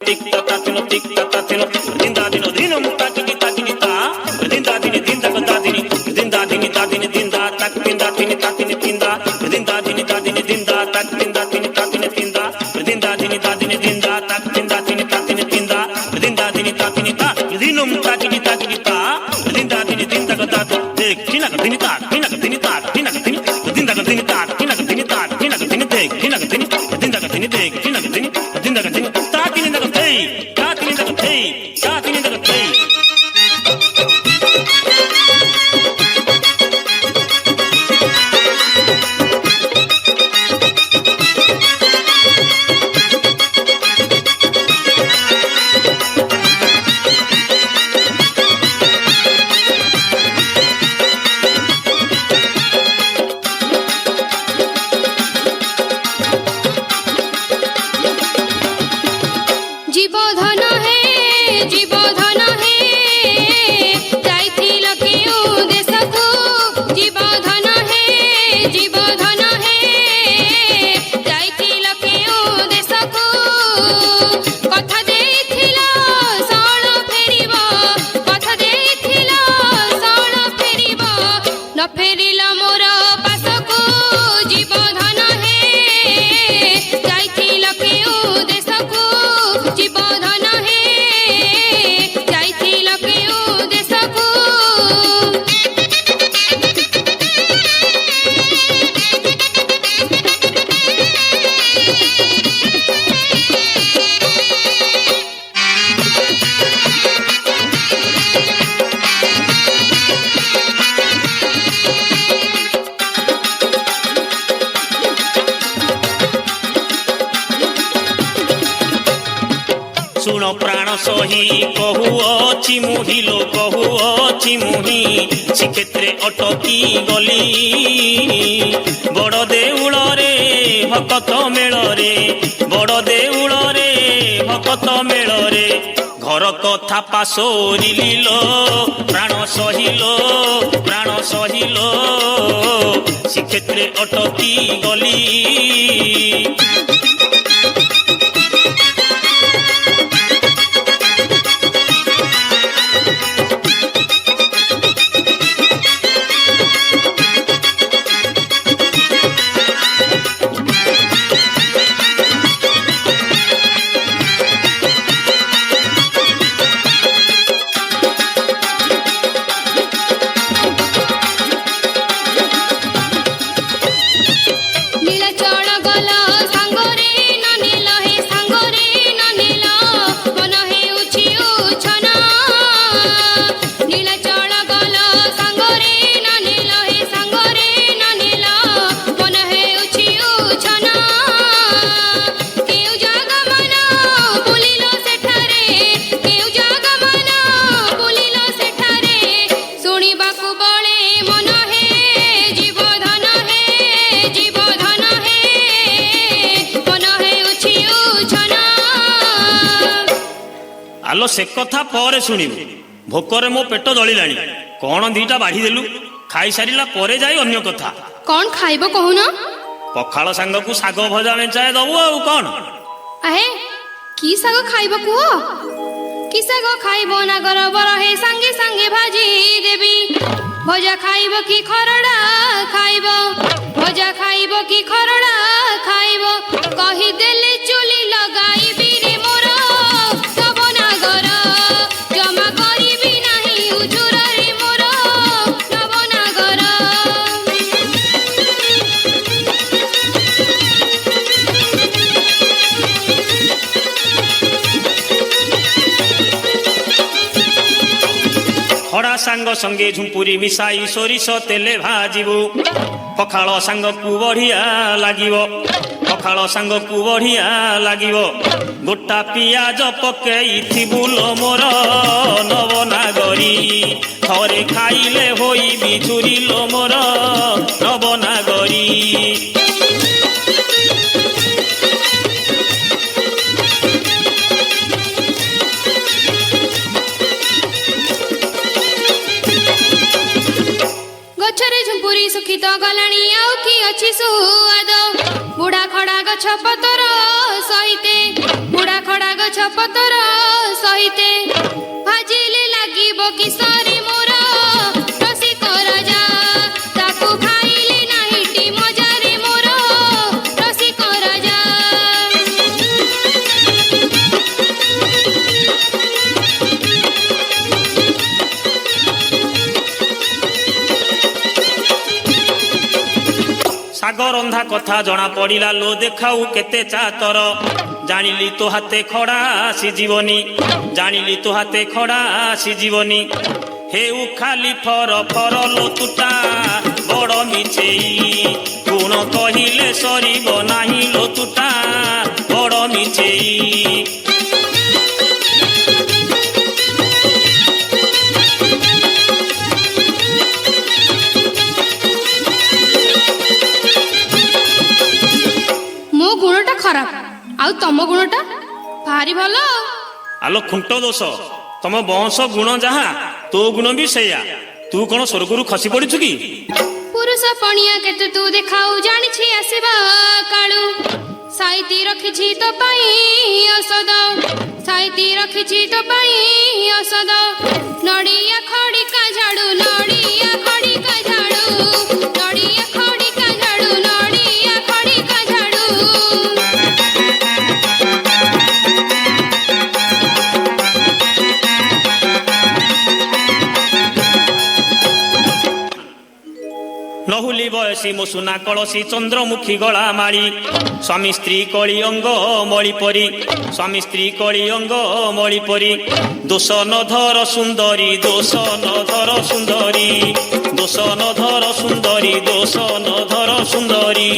Tik tak tak tino tik tak tak tino dinda dino dino muta tiki ta dinda dini dinda kanda dini dinda dini ta dini dinda tak dinda dini ta dini dinda dinda dini ta dini dinda tak dinda dini ta dini dinda dinda dini ta dini dinda tak dinda dini ta dini dinda dinda dini ta dini ta dino muta tiki ta dinda dini dinda kanda dek dina dini ta dina dini ta dina dini dinda dini ta dina dini ta dina dini dek dina dini dinda dini dek dina dini dinda dini ta dini da hey ta dini da hey ta dini da hey सुनो प्राण सही कहुअछि मुही लो कहुअछि मुही श्रीक्षेत्रे अटकी गली बड़ देउल रे भकत mail रे बड़ देउल रे भकत मेल रे घर कथा पासोरिलो प्राण सहिलो श्रीक्षेत्रे अटकी गली आलो से कथा पर शुणु भोकर मो पेट जलिलानी कौन दीटा बाढ़ी देलु खाई सारिला परे जाई अन्य कथा कौन खाइबो कहूना पखाल सांग को साग भजा मेचाए दबु आ कौन आहे की साग खाइबो कुओ की साग खाइबो ना गरबर हे संगे संगे भाजी देबी भजा खाइबो की खरडा खाइबो भजा खाइबो की खरडा खाइबो कहि देले चुली लगाइबी रे मोर खड़ा सांग संगे झुंपुरी मिसाई सोरिष तेले भाजिबु पखाल सांग को बढ़िया लागिबो पखाल सांग को बढ़िया लागिबो गोटा पियाज पकेइथिबु लो मोर नवनागरी थरे खाइले होई बिछुरी लो मोर नवनागरी झुंपुरी सुखी तो गलाणी आउ की अच्छी सुआद बुढ़ा खड़ा गछ पतर सहिते ବୁଢା ଖଡା ଗଛ ପତର ସହିତେ ଭାଜିଲେ ଲାଗିବ କିଶୋରୀ ମୋର ରସିକ ରାଜା ତାକୁ ଖାଇଲେ ନାହିଁଟି ମଜାରେ ମୋର ରସିକ ରାଜା। ଶାଗ ରନ୍ଧା କଥା ଜଣା ପଡ଼ିଲା ଲୋ ଦେଖାଉ କେତେ ଚାତର ଜାଣିଲି ତୋ ହାତେ ଖଡ଼ା ସିଝିବନି ଜାଣିଲି ତୋ ହାତେ ଖଡ଼ା ସିଝିବନି ହେଉ ଖାଲି ଫର ଫର ଲୋ ତୁଟା ବଡ଼ ମିଛେଇ ଗୁଣ କହିଲେ ସରିବ ନାହିଁ ଲୋ ତୁଟା ବଡ଼ ମିଛେଇ। ମୋ ଗୁଣଟା ଖରାପ ଆଉ ତମ ଗୁଣଟା ଭାରି ଭଲ। ଆଲୋ ଖୁଣ୍ଟ ଦୋଷ ତମ ବଂଶ ଗୁଣ ଯାହା ତୋ ଗୁଣ ବି ସେଇଆ ତୁ କଣ ସ୍ୱର୍ଗରୁ ଖସି ପଡ଼ିଛୁ କି? ପୁରୁଷ ପଣିଆ କେତେ ତୁ ଦେଖାଉ ଜାଣିଛି ଆସିବା କାଳୁ ସାଇତି ରଖିଛି ତୋ ପାଇଁ ଔଷଧ ସାଇତି ରଖିଛି ତୋ ପାଇଁ ଔଷଧ ନଡ଼ିଆ ଖଡ଼ିକା ଝାଡୁ ନଡ଼ିଆ ଖଡ଼ିକା ଝାଡୁ ନଡ଼ିଆ ଖଡ଼ିକା ଝାଡୁ ନଡ଼ିଆ ଖଡ଼ିକା ଝାଡୁ। ନହୁଲି ବୟସୀ ମୋ ସୁନା କଳସୀ ଚନ୍ଦ୍ରମୁଖୀ ଗଳା ମାଳି ସ୍ୱାମୀ ସ୍ତ୍ରୀ କଳି ଅଙ୍ଗ ମଳି ପରି ସ୍ୱାମୀ ସ୍ତ୍ରୀ କଳି ଅଙ୍ଗ ମଳି ପରି ଦୋଷ ନଧର ସୁନ୍ଦରୀ ଦୋଷ ନଧର ସୁନ୍ଦରୀ ଦୋଷ ନଧର ସୁନ୍ଦରୀ ଦୋଷ ନଧର ସୁନ୍ଦରୀ।